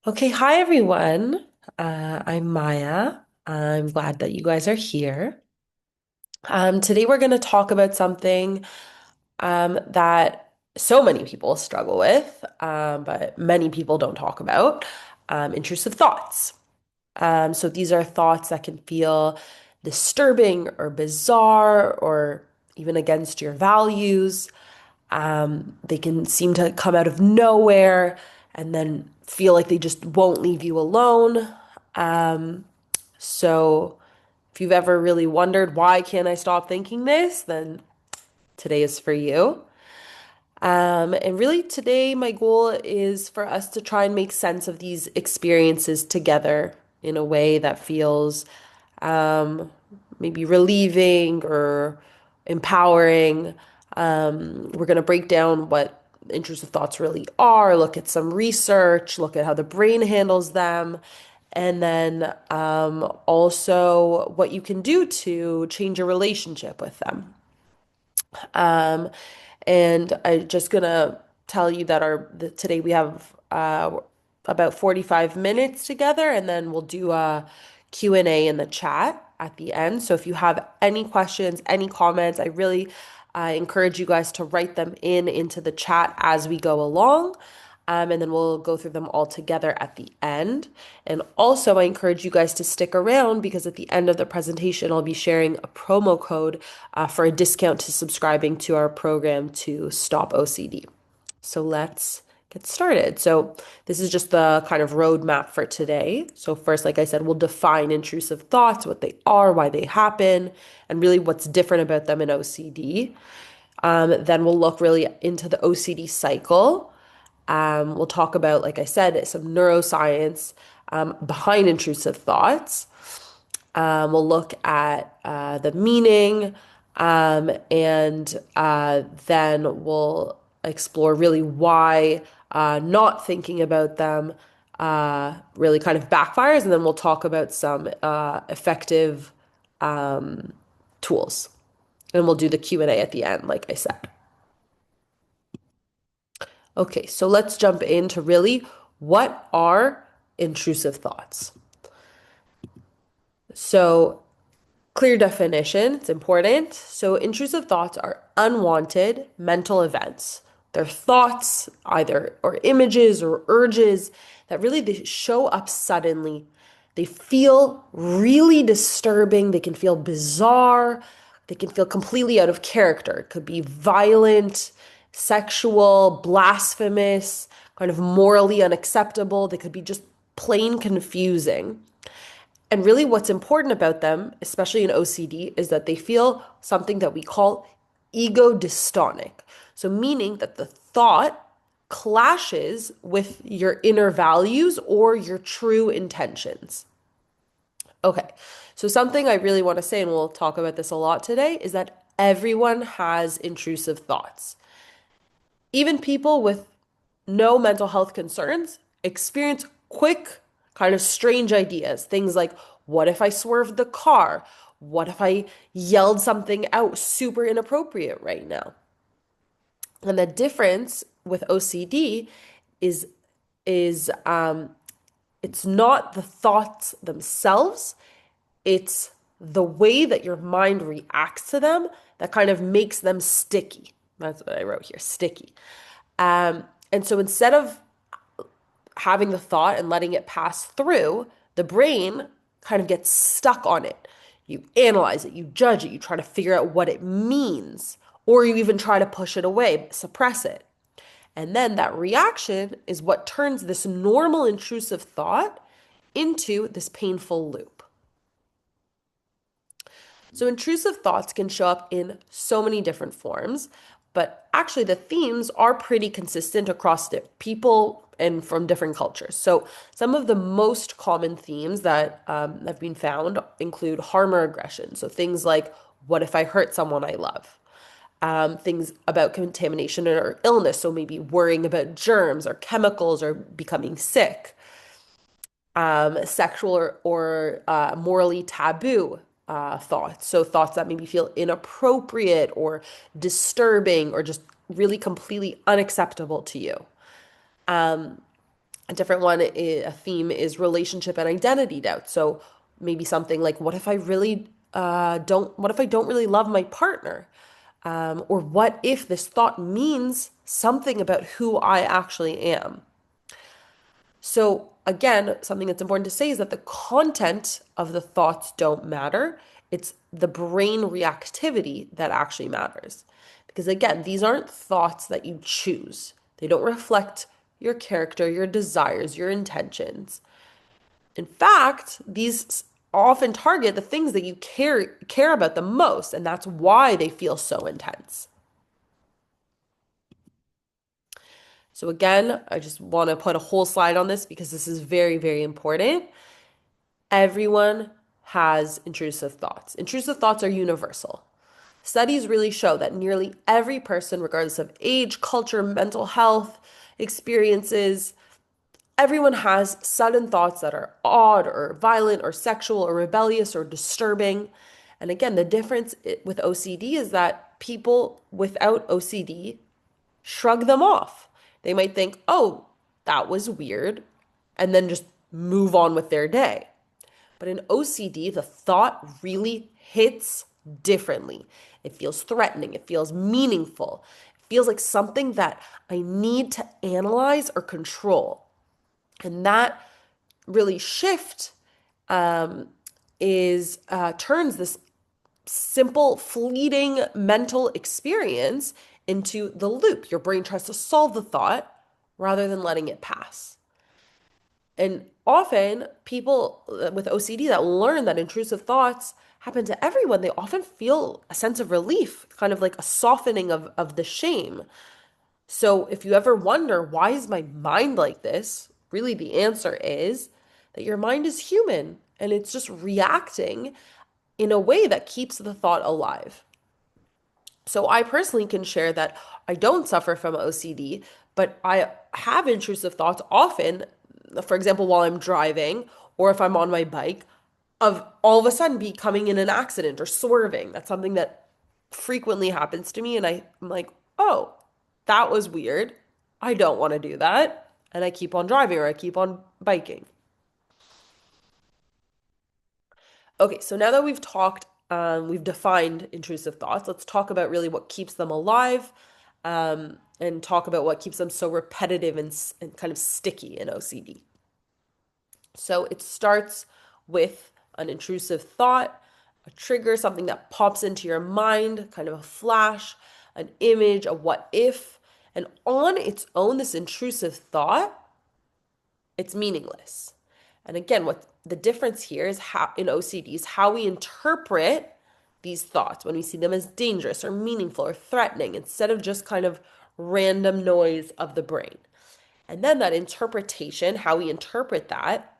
Okay, hi everyone. I'm Maya. I'm glad that you guys are here. Today we're going to talk about something that so many people struggle with, but many people don't talk about, intrusive thoughts. So these are thoughts that can feel disturbing or bizarre or even against your values. They can seem to come out of nowhere and then feel like they just won't leave you alone. Um, so if you've ever really wondered why can't I stop thinking this, then today is for you. And really, today, my goal is for us to try and make sense of these experiences together in a way that feels um, maybe relieving or empowering. We're going to break down what intrusive thoughts really are, look at some research, look at how the brain handles them, and then also what you can do to change your relationship with them. Um, and I'm just gonna tell you that today we have about 45 minutes together, and then we'll do a Q&A in the chat at the end. So if you have any questions, any comments, I really encourage you guys to write them into the chat as we go along. And then we'll go through them all together at the end. And also, I encourage you guys to stick around because at the end of the presentation, I'll be sharing a promo code for a discount to subscribing to our program to stop OCD. So let's get started. So this is just the kind of roadmap for today. So first, like I said, we'll define intrusive thoughts, what they are, why they happen, and really what's different about them in OCD. Then we'll look really into the OCD cycle. We'll talk about, like I said, some neuroscience behind intrusive thoughts. We'll look at the meaning, and then we'll explore really why not thinking about them really kind of backfires, and then we'll talk about some effective tools. And we'll do the Q&A at the end, like I said. Okay, so let's jump into really what are intrusive thoughts? So, clear definition, it's important. So, intrusive thoughts are unwanted mental events. They're thoughts, either or images or urges that really they show up suddenly. They feel really disturbing. They can feel bizarre. They can feel completely out of character. It could be violent, sexual, blasphemous, kind of morally unacceptable. They could be just plain confusing. And really, what's important about them, especially in OCD, is that they feel something that we call ego dystonic. So, meaning that the thought clashes with your inner values or your true intentions. Okay, so something I really want to say, and we'll talk about this a lot today, is that everyone has intrusive thoughts. Even people with no mental health concerns experience quick, kind of strange ideas. Things like, what if I swerved the car? What if I yelled something out super inappropriate right now? And the difference with OCD is is it's not the thoughts themselves, it's the way that your mind reacts to them that kind of makes them sticky. That's what I wrote here, sticky. And so instead of having the thought and letting it pass through, the brain kind of gets stuck on it. You analyze it, you judge it, you try to figure out what it means, or you even try to push it away, suppress it. And then that reaction is what turns this normal intrusive thought into this painful loop. So intrusive thoughts can show up in so many different forms, but actually the themes are pretty consistent across people and from different cultures. So some of the most common themes that have been found include harm or aggression. So things like, what if I hurt someone I love? Things about contamination or illness. So maybe worrying about germs or chemicals or becoming sick. Sexual or morally taboo thoughts. So thoughts that maybe feel inappropriate or disturbing or just really completely unacceptable to you. A different one, a theme is relationship and identity doubt. So maybe something like, what if I really what if I don't really love my partner? Or what if this thought means something about who I actually am? So, again, something that's important to say is that the content of the thoughts don't matter. It's the brain reactivity that actually matters. Because, again, these aren't thoughts that you choose, they don't reflect your character, your desires, your intentions. In fact, these often target the things that you care about the most, and that's why they feel so intense. So again, I just want to put a whole slide on this because this is very, very important. Everyone has intrusive thoughts. Intrusive thoughts are universal. Studies really show that nearly every person, regardless of age, culture, mental health, experiences, everyone has sudden thoughts that are odd or violent or sexual or rebellious or disturbing. And again, the difference with OCD is that people without OCD shrug them off. They might think, oh, that was weird, and then just move on with their day. But in OCD, the thought really hits differently. It feels threatening, it feels meaningful, it feels like something that I need to analyze or control. And that really shift is turns this simple, fleeting mental experience into the loop. Your brain tries to solve the thought rather than letting it pass. And often, people with OCD that learn that intrusive thoughts happen to everyone, they often feel a sense of relief, kind of like a softening of the shame. So, if you ever wonder, why is my mind like this? Really, the answer is that your mind is human and it's just reacting in a way that keeps the thought alive. So I personally can share that I don't suffer from OCD, but I have intrusive thoughts often, for example, while I'm driving or if I'm on my bike, of all of a sudden becoming in an accident or swerving. That's something that frequently happens to me. And I'm like, oh, that was weird. I don't want to do that. And I keep on driving or I keep on biking. Okay, so now that we've defined intrusive thoughts, let's talk about really what keeps them alive, and talk about what keeps them so repetitive and kind of sticky in OCD. So it starts with an intrusive thought, a trigger, something that pops into your mind, kind of a flash, an image, a what if. And on its own, this intrusive thought, it's meaningless. And again, what the difference here is how in OCD is how we interpret these thoughts when we see them as dangerous or meaningful or threatening instead of just kind of random noise of the brain. And then that interpretation, how we interpret that,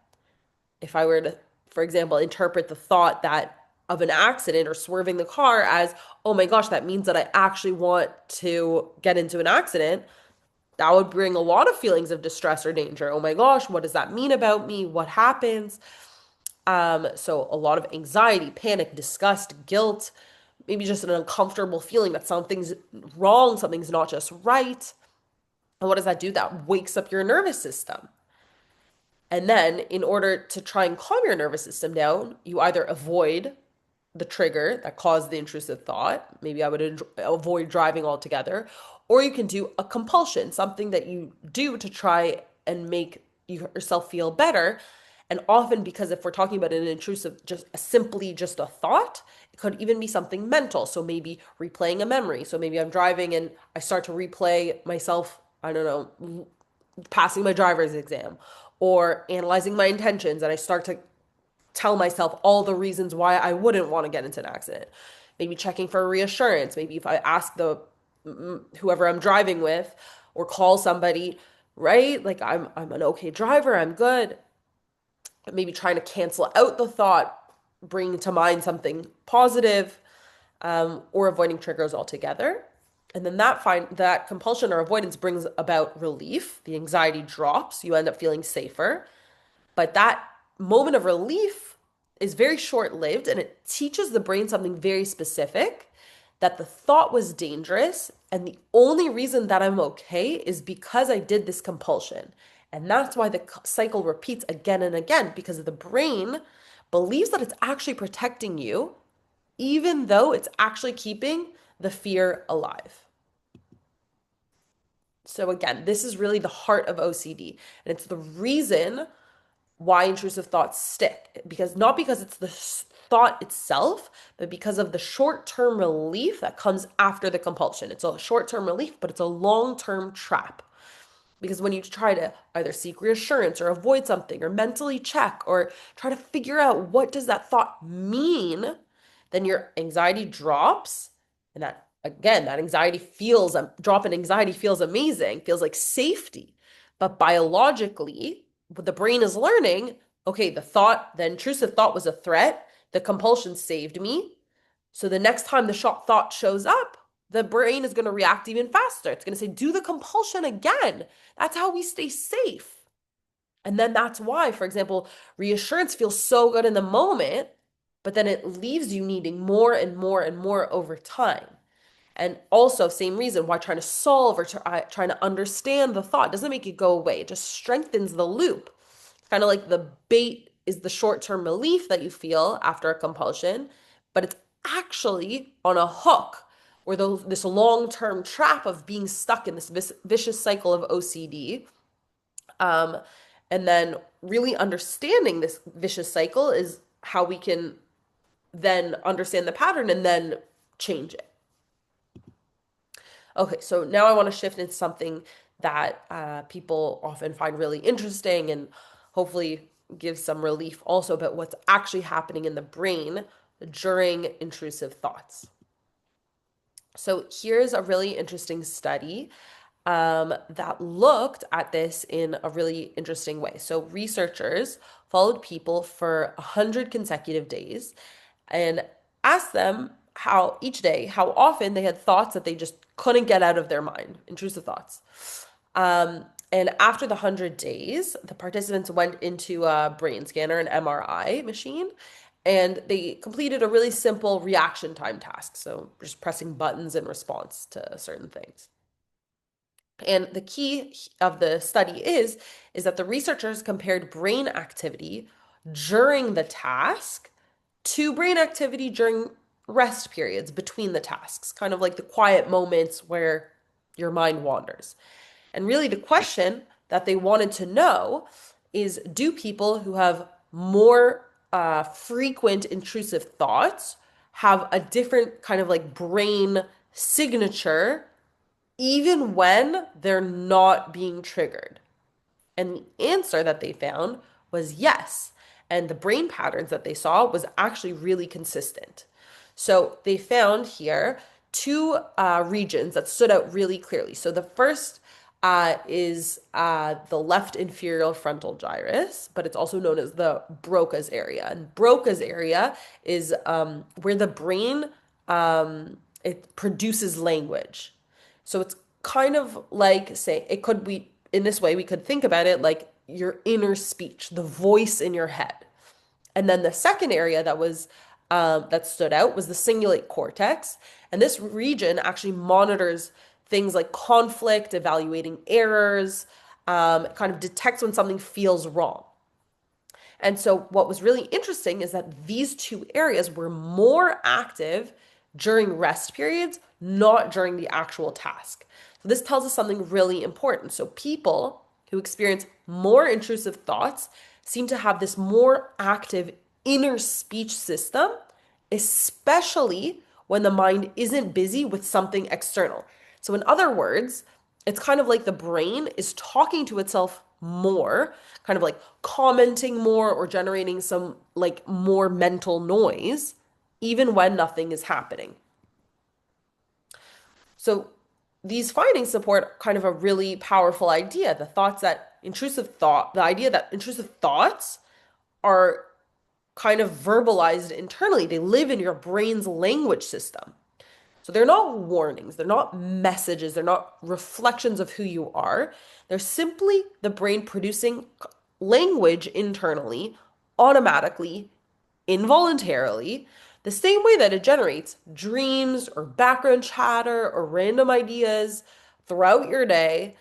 if I were to, for example, interpret the thought that of an accident or swerving the car as, oh my gosh, that means that I actually want to get into an accident, that would bring a lot of feelings of distress or danger. Oh my gosh, what does that mean about me? What happens? So a lot of anxiety, panic, disgust, guilt, maybe just an uncomfortable feeling that something's wrong, something's not just right. And what does that do? That wakes up your nervous system. And then, in order to try and calm your nervous system down, you either avoid the trigger that caused the intrusive thought. Maybe I would avoid driving altogether. Or you can do a compulsion, something that you do to try and make yourself feel better. And often, because if we're talking about an intrusive, just simply just a thought, it could even be something mental. So maybe replaying a memory. So maybe I'm driving and I start to replay myself, I don't know, passing my driver's exam or analyzing my intentions and I start to tell myself all the reasons why I wouldn't want to get into an accident. Maybe checking for reassurance. Maybe if I ask the whoever I'm driving with or call somebody, right? Like I'm an okay driver, I'm good. Maybe trying to cancel out the thought, bring to mind something positive, or avoiding triggers altogether. And then that compulsion or avoidance brings about relief. The anxiety drops. You end up feeling safer. But that moment of relief is very short lived and it teaches the brain something very specific, that the thought was dangerous. And the only reason that I'm okay is because I did this compulsion. And that's why the cycle repeats again and again because the brain believes that it's actually protecting you, even though it's actually keeping the fear alive. So, again, this is really the heart of OCD. And it's the reason why intrusive thoughts stick. Because not because it's the thought itself, but because of the short-term relief that comes after the compulsion. It's a short-term relief, but it's a long-term trap. Because when you try to either seek reassurance or avoid something or mentally check or try to figure out what does that thought mean, then your anxiety drops. And that, again, that anxiety feels, a drop in anxiety feels amazing, feels like safety. But biologically, what the brain is learning, okay, the intrusive thought was a threat. The compulsion saved me. So the next time the thought shows up, the brain is going to react even faster. It's going to say, do the compulsion again. That's how we stay safe. And then that's why, for example, reassurance feels so good in the moment, but then it leaves you needing more and more and more over time. And also, same reason why trying to solve or trying to understand the thought doesn't make it go away. It just strengthens the loop. Kind of like the bait is the short-term relief that you feel after a compulsion, but it's actually on a hook or this long-term trap of being stuck in this vicious cycle of OCD. Um, and then really understanding this vicious cycle is how we can then understand the pattern and then change it. Okay, so now I want to shift into something that people often find really interesting and hopefully give some relief also about what's actually happening in the brain during intrusive thoughts. So here's a really interesting study that looked at this in a really interesting way. So researchers followed people for 100 consecutive days and asked them how each day, how often they had thoughts that they just couldn't get out of their mind, intrusive thoughts. And after the 100 days, the participants went into a brain scanner, an MRI machine, and they completed a really simple reaction time task. So just pressing buttons in response to certain things. And the key of the study is that the researchers compared brain activity during the task to brain activity during rest periods between the tasks, kind of like the quiet moments where your mind wanders. And really, the question that they wanted to know is, do people who have more frequent intrusive thoughts have a different kind of like brain signature even when they're not being triggered? And the answer that they found was yes. And the brain patterns that they saw was actually really consistent. So they found here two regions that stood out really clearly. So the first is the left inferior frontal gyrus, but it's also known as the Broca's area. And Broca's area is where the brain it produces language. So it's kind of like, say, it could be in this way, we could think about it like your inner speech, the voice in your head. And then the second area that stood out was the cingulate cortex. And this region actually monitors things like conflict, evaluating errors, kind of detects when something feels wrong. And so what was really interesting is that these two areas were more active during rest periods, not during the actual task. So this tells us something really important. So people who experience more intrusive thoughts seem to have this more active inner speech system, especially when the mind isn't busy with something external. So in other words, it's kind of like the brain is talking to itself more, kind of like commenting more or generating some like more mental noise, even when nothing is happening. So these findings support kind of a really powerful idea, the idea that intrusive thoughts are kind of verbalized internally. They live in your brain's language system. So they're not warnings, they're not messages, they're not reflections of who you are. They're simply the brain producing language internally, automatically, involuntarily, the same way that it generates dreams or background chatter or random ideas throughout your day.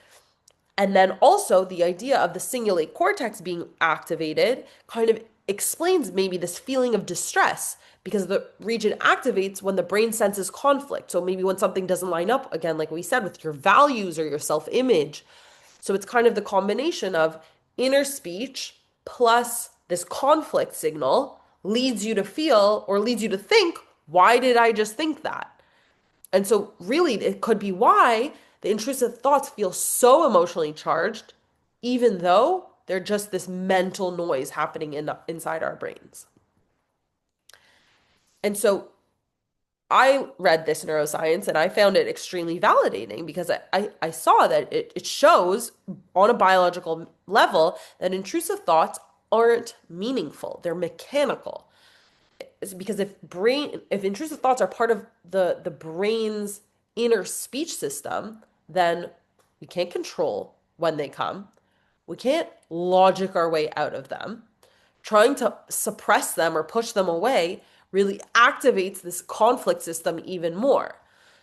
And then also the idea of the cingulate cortex being activated kind of explains maybe this feeling of distress because the region activates when the brain senses conflict. So maybe when something doesn't line up, again, like we said, with your values or your self image. So it's kind of the combination of inner speech plus this conflict signal leads you to feel or leads you to think, why did I just think that? And so, really, it could be why the intrusive thoughts feel so emotionally charged, even though they're just this mental noise happening inside our brains. And so, I read this neuroscience and I found it extremely validating because I saw that it shows on a biological level that intrusive thoughts aren't meaningful, they're mechanical. It's because if intrusive thoughts are part of the brain's inner speech system, then we can't control when they come. We can't logic our way out of them. Trying to suppress them or push them away really activates this conflict system even more.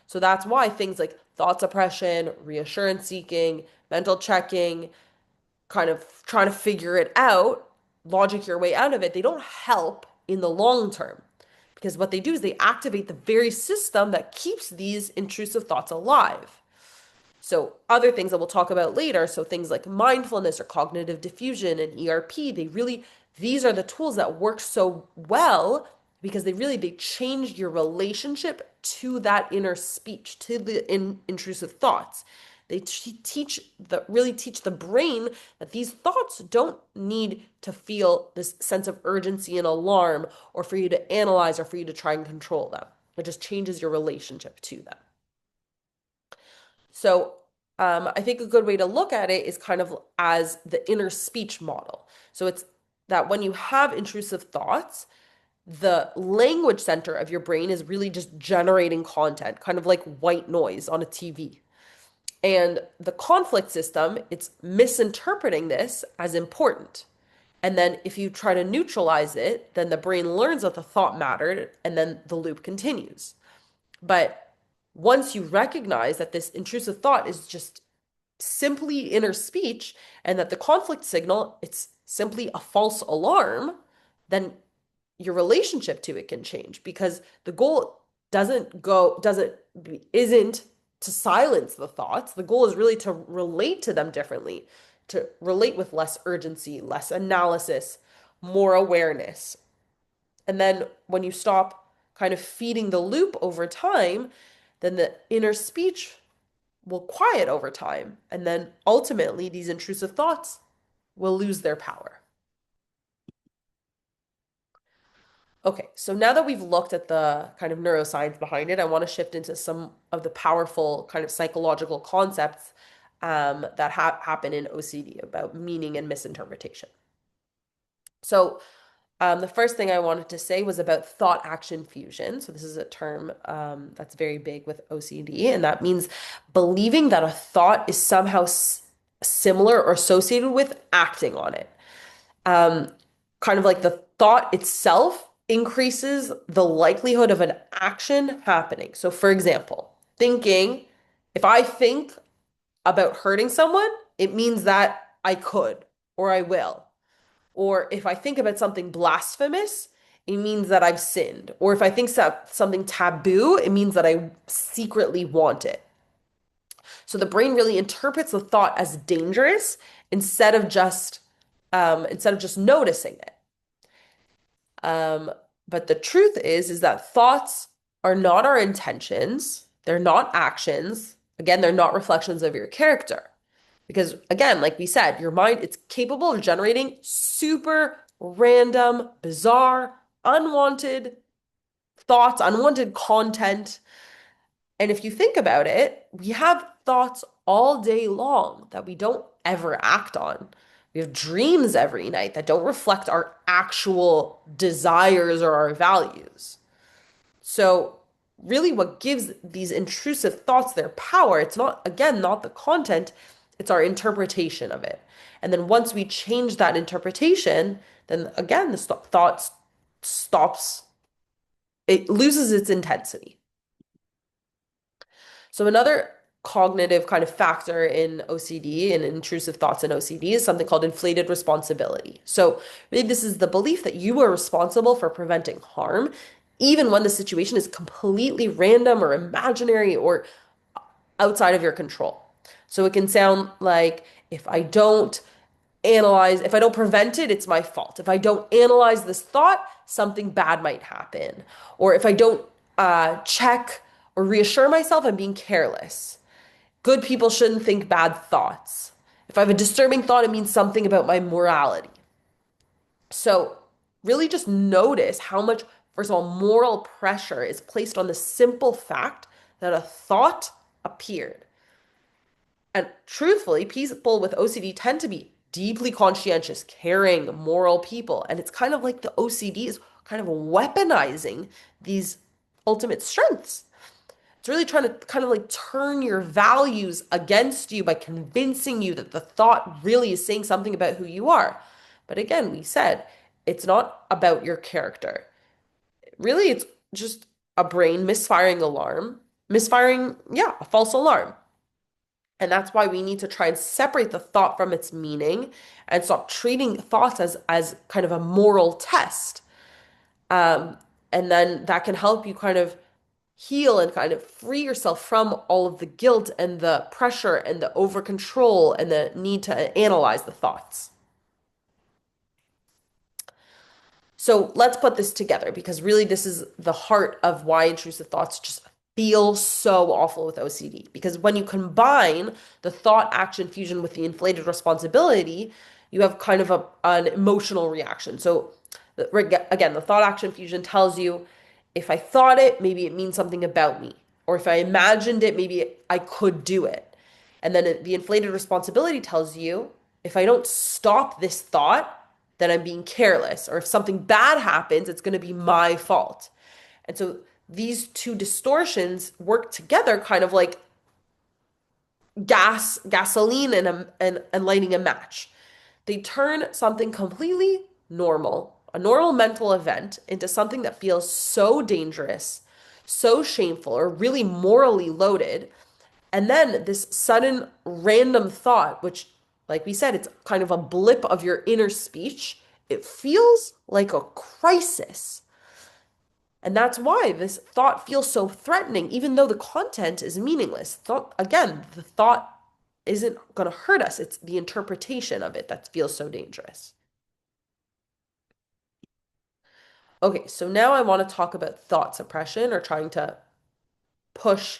So that's why things like thought suppression, reassurance seeking, mental checking, kind of trying to figure it out, logic your way out of it, they don't help in the long term. Because what they do is they activate the very system that keeps these intrusive thoughts alive. So, other things that we'll talk about later, so things like mindfulness or cognitive diffusion and ERP, these are the tools that work so well because they change your relationship to that inner speech, to the intrusive thoughts. They really teach the brain that these thoughts don't need to feel this sense of urgency and alarm or for you to analyze or for you to try and control them. It just changes your relationship to them. So I think a good way to look at it is kind of as the inner speech model. So it's that when you have intrusive thoughts, the language center of your brain is really just generating content, kind of like white noise on a TV. And the conflict system, it's misinterpreting this as important. And then if you try to neutralize it, then the brain learns that the thought mattered, and then the loop continues. But once you recognize that this intrusive thought is just simply inner speech and that the conflict signal, it's simply a false alarm, then your relationship to it can change because the goal doesn't isn't to silence the thoughts. The goal is really to relate to them differently, to relate with less urgency, less analysis, more awareness. And then when you stop kind of feeding the loop over time, then the inner speech will quiet over time. And then ultimately, these intrusive thoughts will lose their power. Okay, so now that we've looked at the kind of neuroscience behind it, I want to shift into some of the powerful kind of psychological concepts that happen in OCD about meaning and misinterpretation. So, the first thing I wanted to say was about thought action fusion. So, this is a term that's very big with OCD, and that means believing that a thought is somehow similar or associated with acting on it. Um, Kind of like the thought itself increases the likelihood of an action happening. So, for example, if I think about hurting someone, it means that I could or I will. Or if I think about something blasphemous, it means that I've sinned. Or if I think something taboo, it means that I secretly want it. So the brain really interprets the thought as dangerous instead of just noticing it. Um, but the truth is that thoughts are not our intentions. They're not actions. Again, they're not reflections of your character. Because again, like we said, your mind, it's capable of generating super random, bizarre, unwanted thoughts, unwanted content. And if you think about it, we have thoughts all day long that we don't ever act on. We have dreams every night that don't reflect our actual desires or our values. So, really, what gives these intrusive thoughts their power, it's not, again, not the content, it's our interpretation of it. And then once we change that interpretation, then again, the thought stops, it loses its intensity. So, another cognitive kind of factor in OCD and intrusive thoughts in OCD is something called inflated responsibility. So, really, this is the belief that you are responsible for preventing harm, even when the situation is completely random or imaginary or outside of your control. So, it can sound like if I don't prevent it, it's my fault. If I don't analyze this thought, something bad might happen. Or if I don't check or reassure myself, I'm being careless. Good people shouldn't think bad thoughts. If I have a disturbing thought, it means something about my morality. So, really just notice how much, first of all, moral pressure is placed on the simple fact that a thought appeared. And truthfully, people with OCD tend to be deeply conscientious, caring, moral people. And it's kind of like the OCD is kind of weaponizing these ultimate strengths. It's really trying to kind of like turn your values against you by convincing you that the thought really is saying something about who you are. But again, we said it's not about your character. Really, it's just a brain misfiring, yeah, a false alarm. And that's why we need to try and separate the thought from its meaning and stop treating thoughts as kind of a moral test. Um, and then that can help you kind of heal and kind of free yourself from all of the guilt and the pressure and the over control and the need to analyze the thoughts. So let's put this together because really this is the heart of why intrusive thoughts just feel so awful with OCD. Because when you combine the thought action fusion with the inflated responsibility, you have kind of an emotional reaction. So again, the thought action fusion tells you if I thought it, maybe it means something about me. Or if I imagined it, maybe I could do it. And then the inflated responsibility tells you if I don't stop this thought, then I'm being careless. Or if something bad happens, it's going to be my fault. And so these two distortions work together kind of like gasoline and lighting a match. They turn something completely normal, a normal mental event, into something that feels so dangerous, so shameful, or really morally loaded. And then this sudden random thought, which, like we said, it's kind of a blip of your inner speech, it feels like a crisis. And that's why this thought feels so threatening, even though the content is meaningless. Again, the thought isn't going to hurt us. It's the interpretation of it that feels so dangerous. Okay, so now I want to talk about thought suppression or trying to push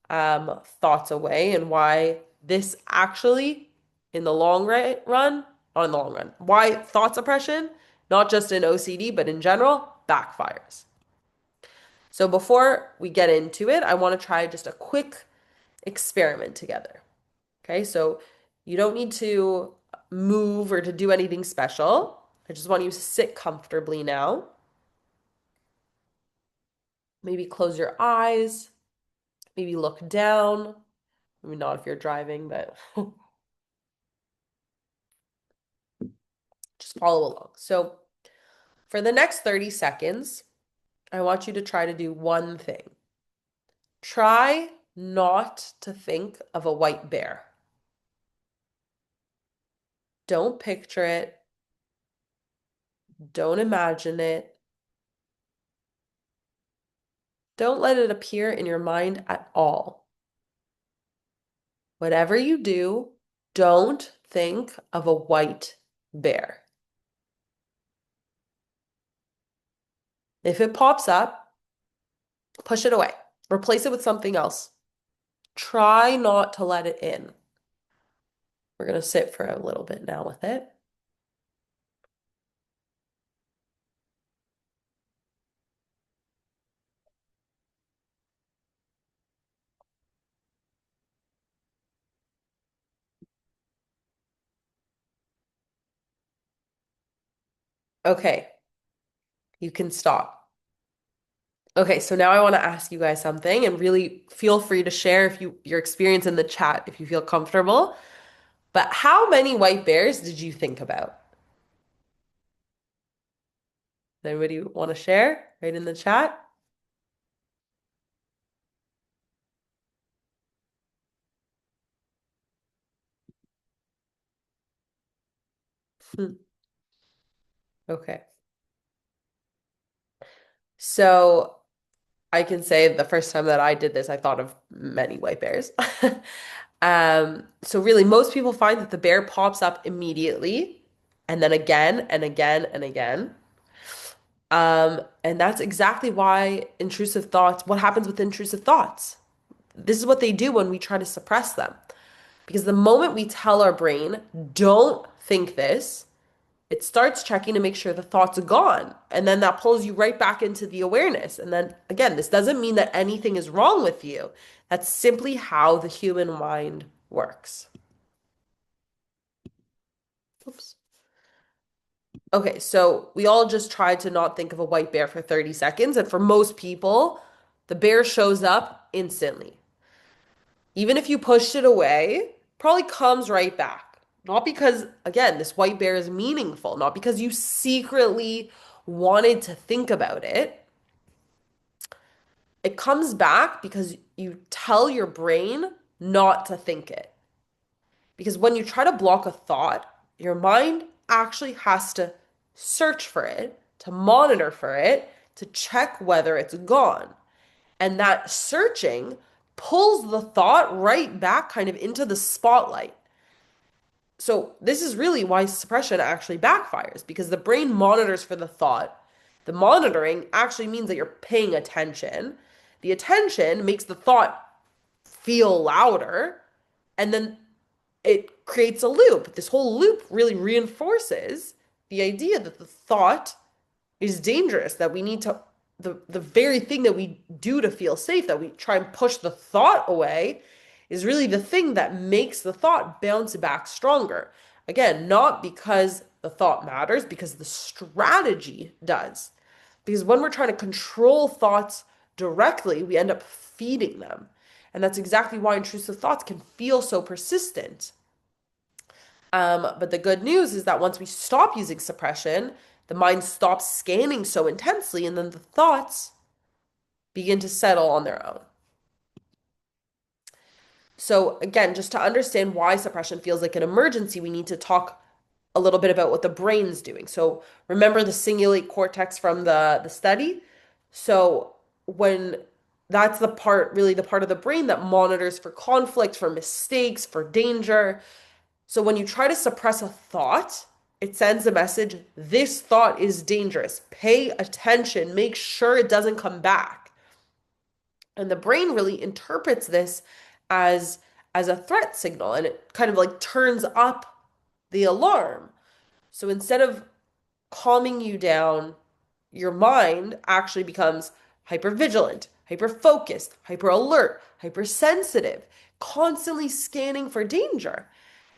thoughts away and why this actually, in the run, not in the long run, why thought suppression, not just in OCD, but in general, backfires. So before we get into it, I want to try just a quick experiment together. Okay, so you don't need to move or to do anything special. I just want you to sit comfortably now. Maybe close your eyes, maybe look down. Maybe not if you're driving, but just follow along. So for the next 30 seconds, I want you to try to do one thing. Try not to think of a white bear. Don't picture it. Don't imagine it. Don't let it appear in your mind at all. Whatever you do, don't think of a white bear. If it pops up, push it away. Replace it with something else. Try not to let it in. We're going to sit for a little bit now with it. Okay, you can stop. Okay, so now I want to ask you guys something and really feel free to share if your experience in the chat if you feel comfortable. But how many white bears did you think about? Does anybody want to share right in the chat? Hmm. Okay. So I can say the first time that I did this, I thought of many white bears. So really, most people find that the bear pops up immediately, and then again and again and again. And that's exactly why intrusive thoughts, what happens with intrusive thoughts? This is what they do when we try to suppress them. Because the moment we tell our brain, don't think this, it starts checking to make sure the thought's gone. And then that pulls you right back into the awareness. And then again, this doesn't mean that anything is wrong with you. That's simply how the human mind works. Oops. Okay, so we all just tried to not think of a white bear for 30 seconds. And for most people, the bear shows up instantly. Even if you pushed it away, probably comes right back. Not because, again, this white bear is meaningful, not because you secretly wanted to think about it. It comes back because you tell your brain not to think it. Because when you try to block a thought, your mind actually has to search for it, to monitor for it, to check whether it's gone. And that searching pulls the thought right back kind of into the spotlight. So, this is really why suppression actually backfires because the brain monitors for the thought. The monitoring actually means that you're paying attention. The attention makes the thought feel louder, and then it creates a loop. This whole loop really reinforces the idea that the thought is dangerous, that we need to the very thing that we do to feel safe, that we try and push the thought away, is really the thing that makes the thought bounce back stronger. Again, not because the thought matters, because the strategy does. Because when we're trying to control thoughts directly, we end up feeding them. And that's exactly why intrusive thoughts can feel so persistent. But the good news is that once we stop using suppression, the mind stops scanning so intensely, and then the thoughts begin to settle on their own. So, again, just to understand why suppression feels like an emergency, we need to talk a little bit about what the brain's doing. So, remember the cingulate cortex from the study? So, when that's the part, really the part of the brain that monitors for conflict, for mistakes, for danger. So when you try to suppress a thought, it sends a message, this thought is dangerous. Pay attention, make sure it doesn't come back. And the brain really interprets this as as a threat signal and it kind of like turns up the alarm. So instead of calming you down, your mind actually becomes hyper vigilant, hyper focused, hyper alert, hypersensitive, constantly scanning for danger.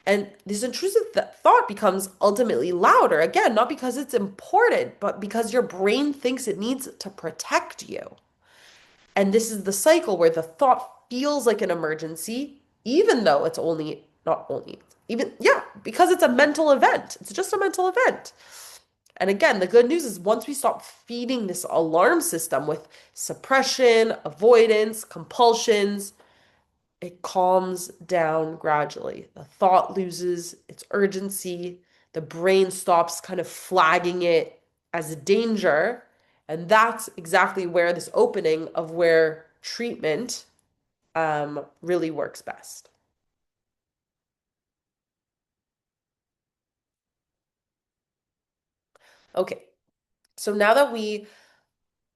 And this intrusive thought becomes ultimately louder, again, not because it's important, but because your brain thinks it needs to protect you. And this is the cycle where the thought feels like an emergency, even though it's only, not only, even, yeah, because it's a mental event. It's just a mental event. And again, the good news is once we stop feeding this alarm system with suppression, avoidance, compulsions, it calms down gradually. The thought loses its urgency. The brain stops kind of flagging it as a danger. And that's exactly where this opening of where treatment really works best. Okay, so now that we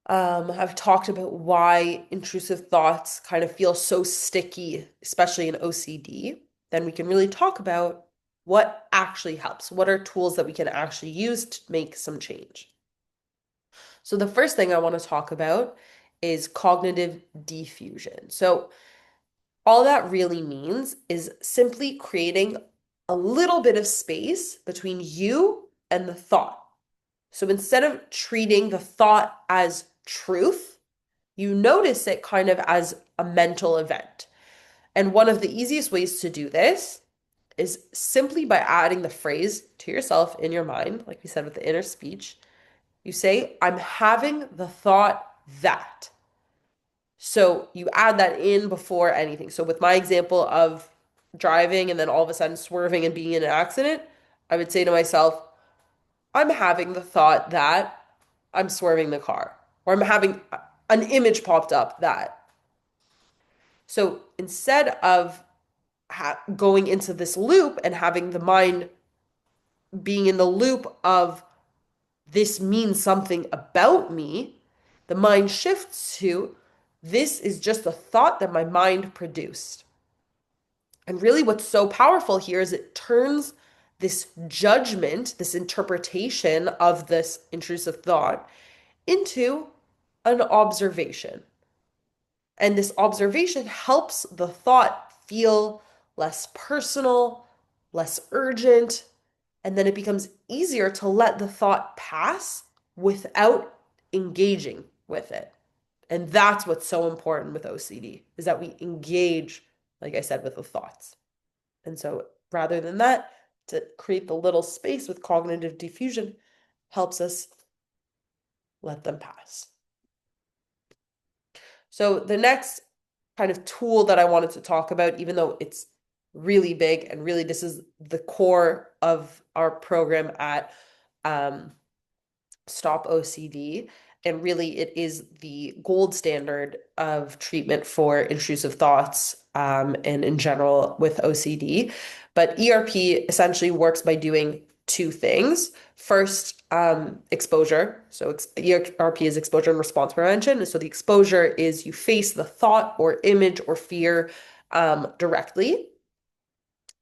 have talked about why intrusive thoughts kind of feel so sticky, especially in OCD, then we can really talk about what actually helps. What are tools that we can actually use to make some change? So, the first thing I want to talk about is cognitive diffusion. So, all that really means is simply creating a little bit of space between you and the thought. So, instead of treating the thought as truth, you notice it kind of as a mental event. And one of the easiest ways to do this is simply by adding the phrase to yourself in your mind, like we said with the inner speech. You say, I'm having the thought that. So you add that in before anything. So with my example of driving and then all of a sudden swerving and being in an accident, I would say to myself, I'm having the thought that I'm swerving the car, or I'm having an image popped up that. So instead of going into this loop and having the mind being in the loop of this means something about me, the mind shifts to this is just a thought that my mind produced. And really, what's so powerful here is it turns this judgment, this interpretation of this intrusive thought into an observation. And this observation helps the thought feel less personal, less urgent, and then it becomes easier to let the thought pass without engaging with it. And that's what's so important with OCD is that we engage, like I said, with the thoughts. And so rather than that, to create the little space with cognitive diffusion helps us let them pass. So the next kind of tool that I wanted to talk about, even though it's really big and really this is the core of our program at Stop OCD. And really, it is the gold standard of treatment for intrusive thoughts and in general with OCD. But ERP essentially works by doing two things. First, exposure. So ERP is exposure and response prevention. And so the exposure is you face the thought or image or fear directly.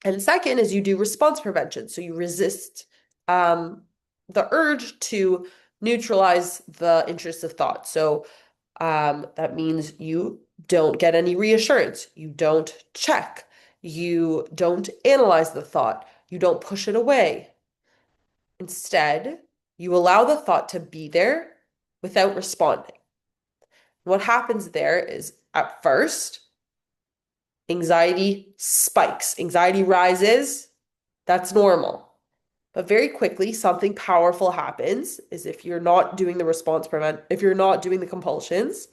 And second is you do response prevention. So you resist the urge to neutralize the intrusive thought. So that means you don't get any reassurance. You don't check. You don't analyze the thought. You don't push it away. Instead, you allow the thought to be there without responding. What happens there is at first, anxiety spikes, anxiety rises. That's normal. But very quickly, something powerful happens is if you're not doing the if you're not doing the compulsions,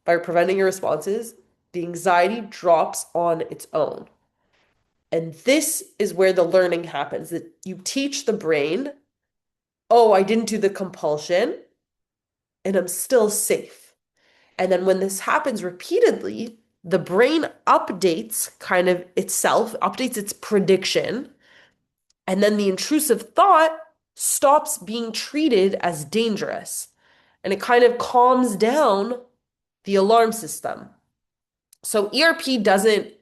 by preventing your responses, the anxiety drops on its own. And this is where the learning happens, that you teach the brain, oh, I didn't do the compulsion and I'm still safe. And then when this happens repeatedly, the brain updates kind of itself, updates its prediction. And then the intrusive thought stops being treated as dangerous. And it kind of calms down the alarm system. So ERP doesn't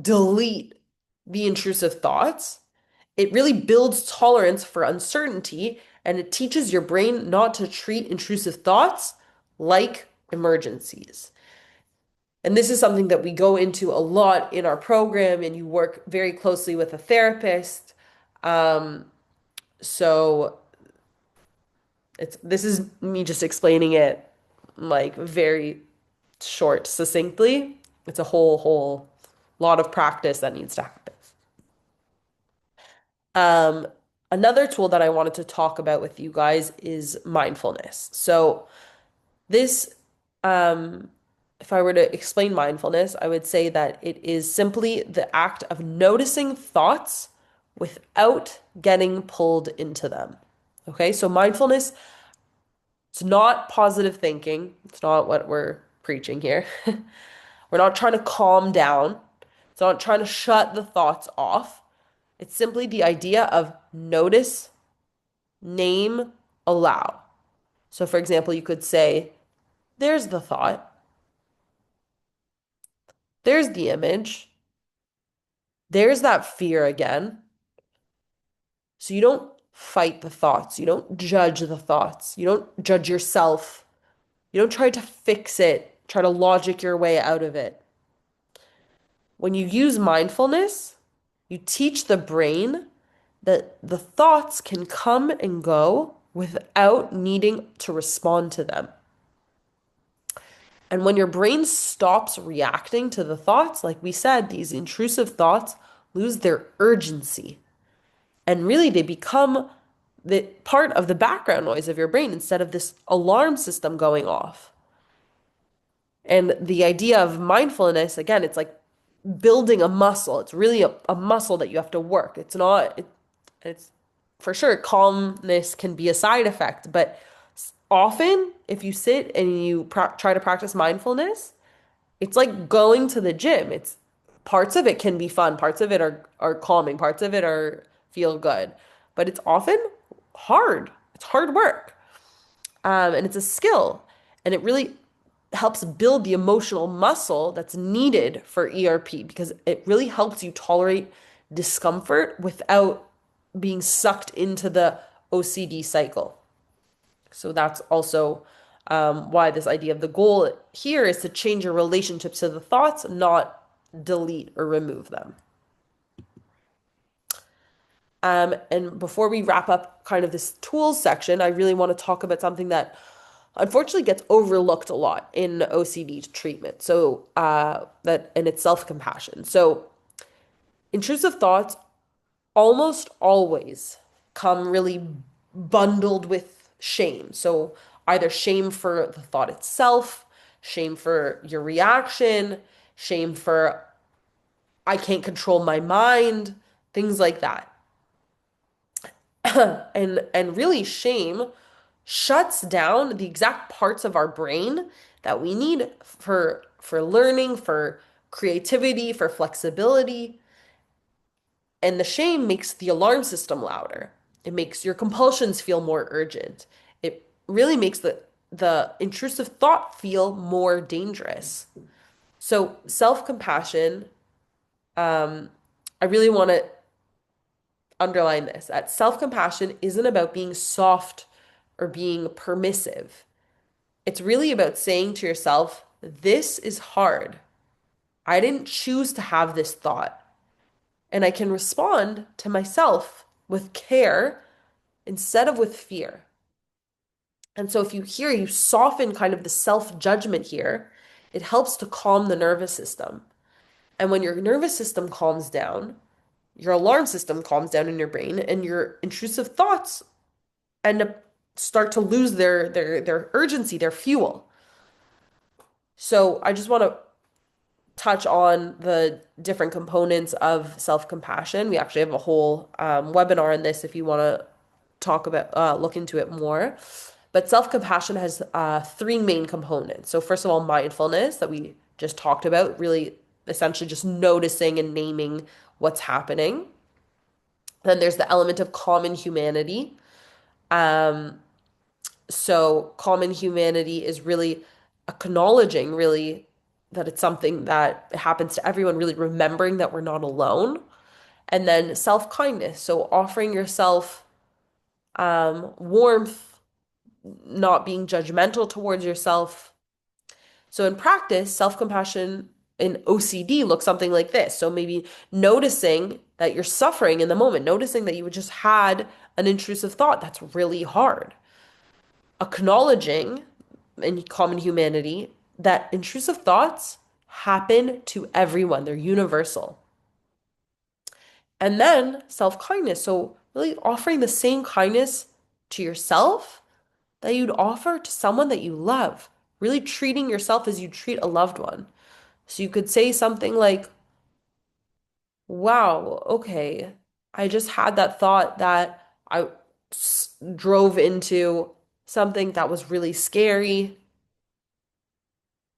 delete the intrusive thoughts. It really builds tolerance for uncertainty and it teaches your brain not to treat intrusive thoughts like emergencies. And this is something that we go into a lot in our program, and you work very closely with a therapist. Um, so this is me just explaining it like very short, succinctly. It's a whole lot of practice that needs to happen. Um, Another tool that I wanted to talk about with you guys is mindfulness. So this, um, if I were to explain mindfulness, I would say that it is simply the act of noticing thoughts without getting pulled into them. Okay, so mindfulness, it's not positive thinking. It's not what we're preaching here. We're not trying to calm down. It's not trying to shut the thoughts off. It's simply the idea of notice, name, allow. So, for example, you could say, there's the thought, there's the image, there's that fear again. So, you don't fight the thoughts, you don't judge the thoughts, you don't judge yourself, you don't try to fix it, try to logic your way out of it. When you use mindfulness, you teach the brain that the thoughts can come and go without needing to respond to them. And when your brain stops reacting to the thoughts, like we said, these intrusive thoughts lose their urgency. And really, they become the part of the background noise of your brain instead of this alarm system going off. And the idea of mindfulness, again, it's like building a muscle. It's really a muscle that you have to work. It's not, it's for sure, calmness can be a side effect, but often if you sit and you try to practice mindfulness, it's like going to the gym. It's parts of it can be fun, parts of it are calming, parts of it are feel good, but it's often hard. It's hard work. And it's a skill, and it really helps build the emotional muscle that's needed for ERP because it really helps you tolerate discomfort without being sucked into the OCD cycle. So that's also why this idea of the goal here is to change your relationship to the thoughts, not delete or remove them. And before we wrap up kind of this tools section, I really want to talk about something that unfortunately gets overlooked a lot in OCD treatment. So that and it's self-compassion. So intrusive thoughts almost always come really bundled with shame. So either shame for the thought itself, shame for your reaction, shame for I can't control my mind, things like that. And really shame shuts down the exact parts of our brain that we need for learning, for creativity, for flexibility. And the shame makes the alarm system louder. It makes your compulsions feel more urgent. It really makes the intrusive thought feel more dangerous. So self-compassion, I really want to underline this, that self-compassion isn't about being soft or being permissive. It's really about saying to yourself, this is hard. I didn't choose to have this thought. And I can respond to myself with care instead of with fear. And so if you soften kind of the self-judgment here, it helps to calm the nervous system. And when your nervous system calms down, your alarm system calms down in your brain, and your intrusive thoughts end up start to lose their urgency, their fuel. So I just want to touch on the different components of self-compassion. We actually have a whole webinar on this if you want to look into it more. But self-compassion has three main components. So first of all, mindfulness that we just talked about, really essentially just noticing and naming what's happening. Then there's the element of common humanity. Um, so common humanity is really acknowledging really that it's something that happens to everyone, really remembering that we're not alone. And then self-kindness. So offering yourself warmth, not being judgmental towards yourself. So in practice, self-compassion in OCD looks something like this. So maybe noticing that you're suffering in the moment, noticing that you just had an intrusive thought that's really hard. Acknowledging in common humanity that intrusive thoughts happen to everyone, they're universal. And then self-kindness. So really offering the same kindness to yourself that you'd offer to someone that you love, really treating yourself as you treat a loved one. So you could say something like, wow, okay, I just had that thought that drove into something that was really scary.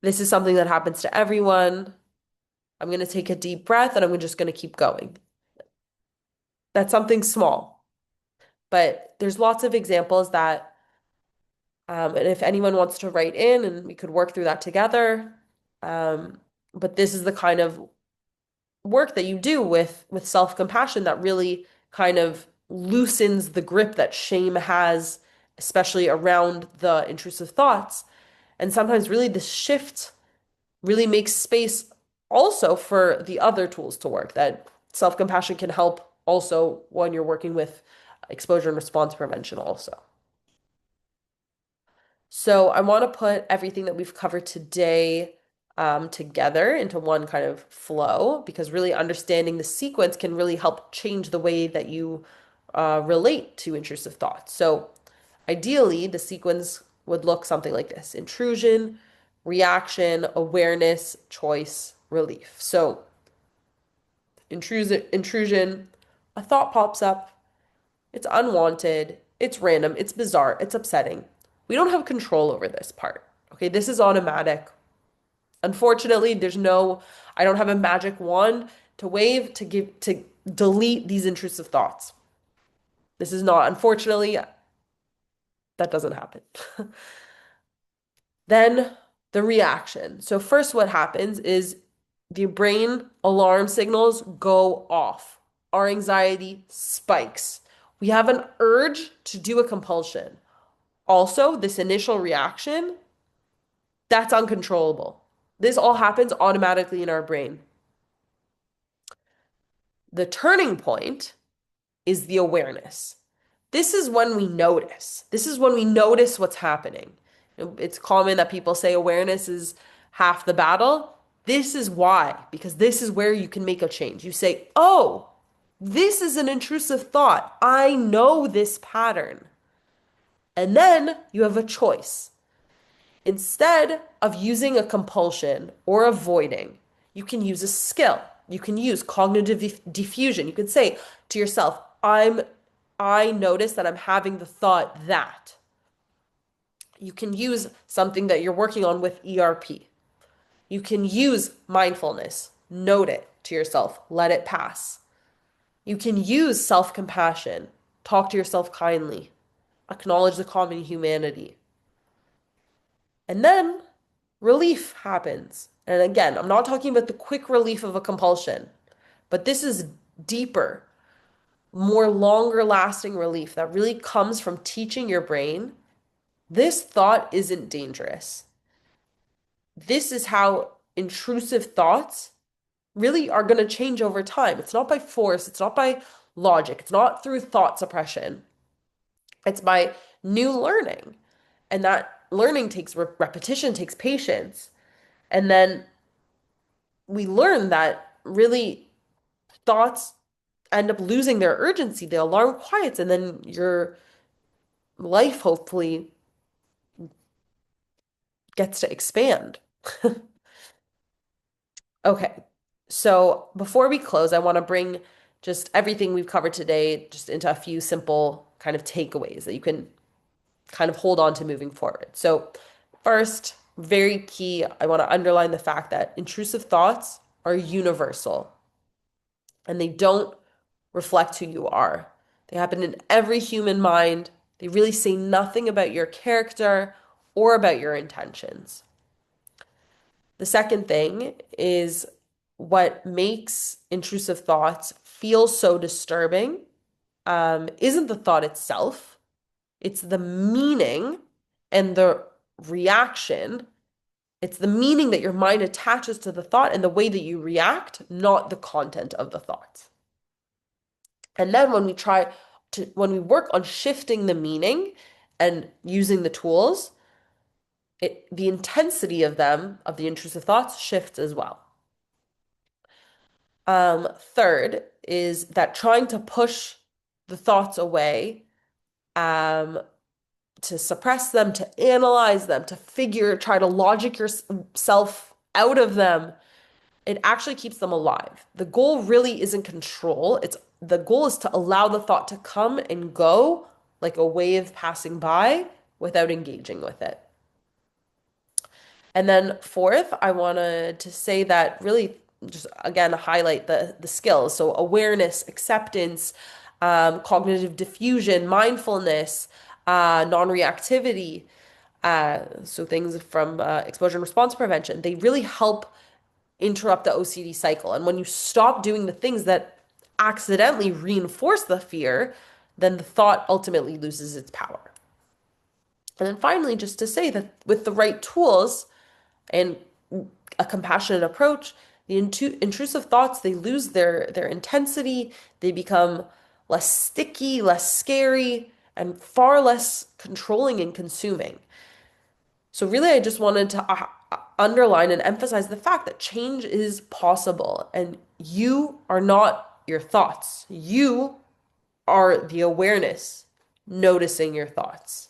This is something that happens to everyone. I'm going to take a deep breath and I'm just going to keep going. That's something small, but there's lots of examples that, and if anyone wants to write in and we could work through that together. Um, but this is the kind of work that you do with self-compassion that really kind of loosens the grip that shame has, especially around the intrusive thoughts. And sometimes really this shift really makes space also for the other tools to work, that self-compassion can help also when you're working with exposure and response prevention also. So I want to put everything that we've covered today together into one kind of flow because really understanding the sequence can really help change the way that you relate to intrusive thoughts. So ideally, the sequence would look something like this: intrusion, reaction, awareness, choice, relief. So intrusion, a thought pops up. It's unwanted, it's random, it's bizarre, it's upsetting. We don't have control over this part. Okay, this is automatic. Unfortunately, I don't have a magic wand to wave to delete these intrusive thoughts. This is not, unfortunately, that doesn't happen. Then the reaction. So first what happens is the brain alarm signals go off. Our anxiety spikes. We have an urge to do a compulsion. Also, this initial reaction, that's uncontrollable. This all happens automatically in our brain. The turning point is the awareness. This is when we notice. This is when we notice what's happening. It's common that people say awareness is half the battle. This is why, because this is where you can make a change. You say, oh, this is an intrusive thought. I know this pattern. And then you have a choice. Instead of using a compulsion or avoiding, you can use a skill. You can use cognitive diffusion. You could say to yourself, I notice that I'm having the thought that. You can use something that you're working on with ERP. You can use mindfulness. Note it to yourself. Let it pass. You can use self-compassion. Talk to yourself kindly. Acknowledge the common humanity. And then relief happens. And again, I'm not talking about the quick relief of a compulsion, but this is deeper, more longer lasting relief that really comes from teaching your brain this thought isn't dangerous. This is how intrusive thoughts really are going to change over time. It's not by force, it's not by logic, it's not through thought suppression. It's by new learning. And that learning takes repetition, takes patience. And then we learn that really thoughts end up losing their urgency. The alarm quiets, and then your life hopefully gets to expand. Okay, so before we close, I want to bring just everything we've covered today just into a few simple kind of takeaways that you can kind of hold on to moving forward. So, first, very key, I want to underline the fact that intrusive thoughts are universal and they don't reflect who you are. They happen in every human mind. They really say nothing about your character or about your intentions. The second thing is what makes intrusive thoughts feel so disturbing isn't the thought itself, it's the meaning and the reaction. It's the meaning that your mind attaches to the thought and the way that you react, not the content of the thoughts. And then when we work on shifting the meaning and using the tools, the intensity of them, of the intrusive thoughts, shifts as well. Third is that trying to push the thoughts away, um, to suppress them, to analyze them, try to logic yourself out of them, it actually keeps them alive. The goal really isn't control. The goal is to allow the thought to come and go like a wave passing by without engaging with it. And then fourth, I wanted to say that really just again highlight the skills. So awareness, acceptance, cognitive diffusion, mindfulness, non-reactivity. So things from exposure and response prevention, they really help interrupt the OCD cycle. And when you stop doing the things that accidentally reinforce the fear, then the thought ultimately loses its power. And then finally, just to say that with the right tools and a compassionate approach, the intrusive thoughts, they lose their intensity, they become less sticky, less scary, and far less controlling and consuming. So really, I just wanted to underline and emphasize the fact that change is possible, and you are not your thoughts. You are the awareness, noticing your thoughts.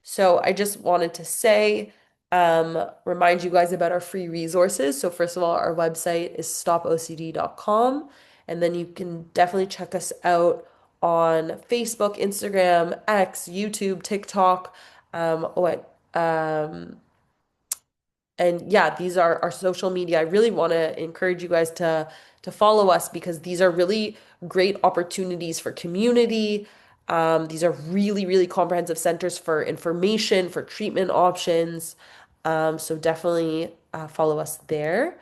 So I just wanted to say, remind you guys about our free resources. So first of all, our website is stopocd.com, And then you can definitely check us out on Facebook, Instagram, X, YouTube, TikTok. What and yeah, these are our social media. I really want to encourage you guys to follow us because these are really great opportunities for community. These are really, really comprehensive centers for information, for treatment options. So definitely follow us there.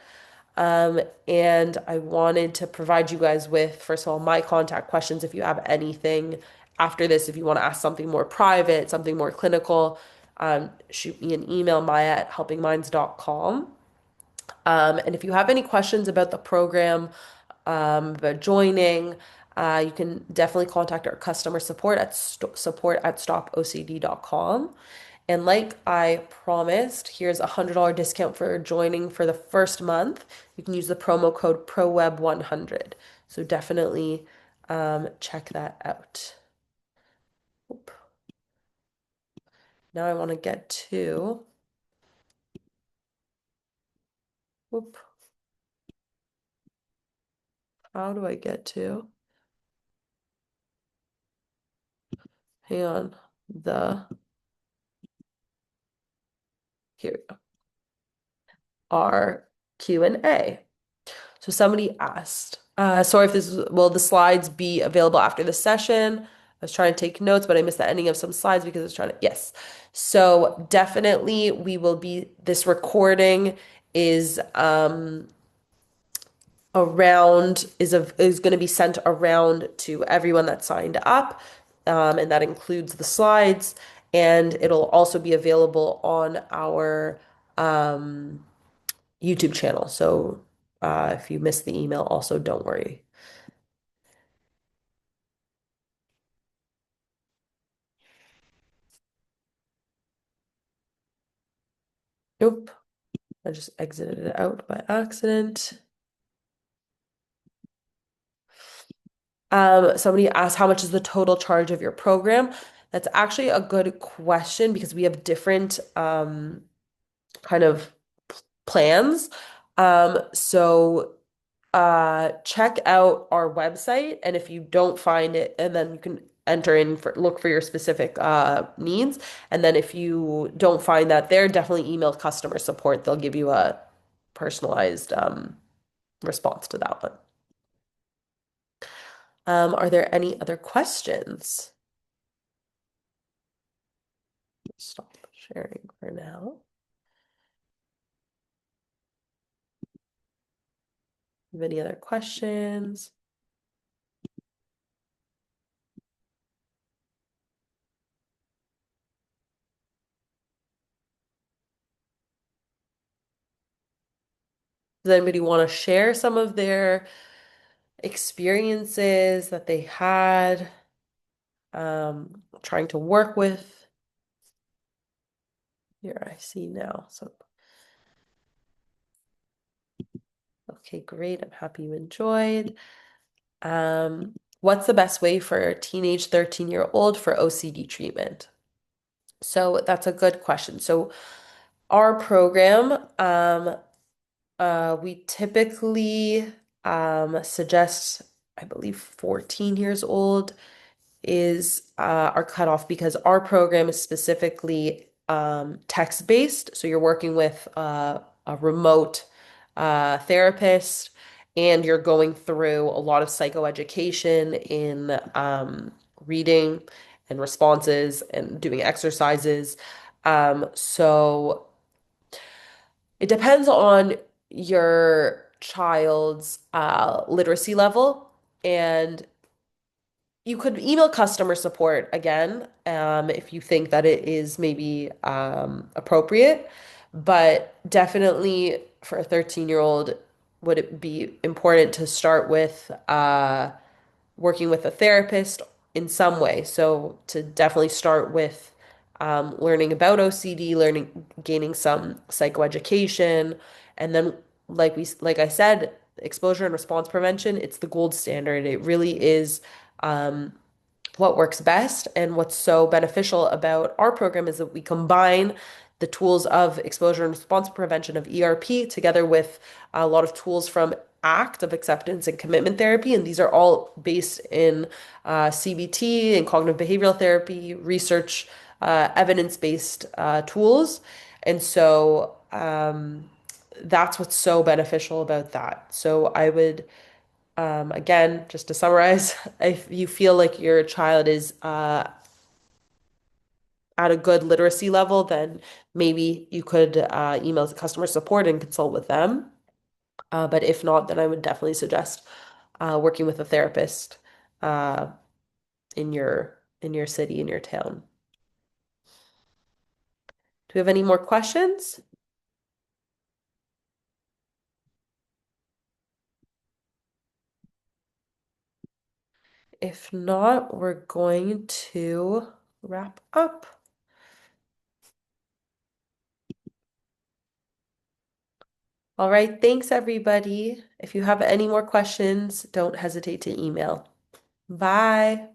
And I wanted to provide you guys with, first of all, my contact questions if you have anything after this, if you want to ask something more private, something more clinical, shoot me an email, maya@helpingminds.com. And if you have any questions about the program, about joining, you can definitely contact our customer support at support@stopocd.com. And like I promised, here's a $100 discount for joining for the first month. You can use the promo code PROWEB100. So definitely check that out. Oop. Now I want to get to, whoop, how do I get to? Hang on. Here we go. Our Q&A. So somebody asked, sorry if will the slides be available after the session? I was trying to take notes, but I missed the ending of some slides because I was trying to, yes. So definitely this recording is is going to be sent around to everyone that signed up, and that includes the slides, and it'll also be available on our YouTube channel. So if you missed the email, also don't worry. Nope, I just exited it out by accident. Somebody asked, how much is the total charge of your program? That's actually a good question because we have different kind of plans. So check out our website, and if you don't find it, and then you can enter in for look for your specific needs. And then if you don't find that there, definitely email customer support. They'll give you a personalized response to that one. Are there any other questions? Stop sharing for now. Have any other questions? Does anybody want to share some of their experiences that they had trying to work with? Here I see now. So, okay, great. I'm happy you enjoyed. What's the best way for a teenage 13-year-old for OCD treatment? So that's a good question. So our program, we typically suggest, I believe, 14 years old is our cutoff because our program is specifically text-based. So you're working with a remote therapist, and you're going through a lot of psychoeducation in reading and responses and doing exercises. So it depends on your child's literacy level, and you could email customer support again, if you think that it is maybe appropriate, but definitely for a 13-year-old, would it be important to start with working with a therapist in some way? So to definitely start with learning about OCD, gaining some psychoeducation, and then like I said, exposure and response prevention, it's the gold standard. It really is what works best. And what's so beneficial about our program is that we combine the tools of exposure and response prevention of ERP together with a lot of tools from act of acceptance and commitment therapy, and these are all based in CBT and cognitive behavioral therapy research, evidence-based tools. And so that's what's so beneficial about that. So I would, again, just to summarize, if you feel like your child is at a good literacy level, then maybe you could email the customer support and consult with them. But if not, then I would definitely suggest working with a therapist uh, in your city, in your town. Do we have any more questions? If not, we're going to wrap up. All right, thanks everybody. If you have any more questions, don't hesitate to email. Bye.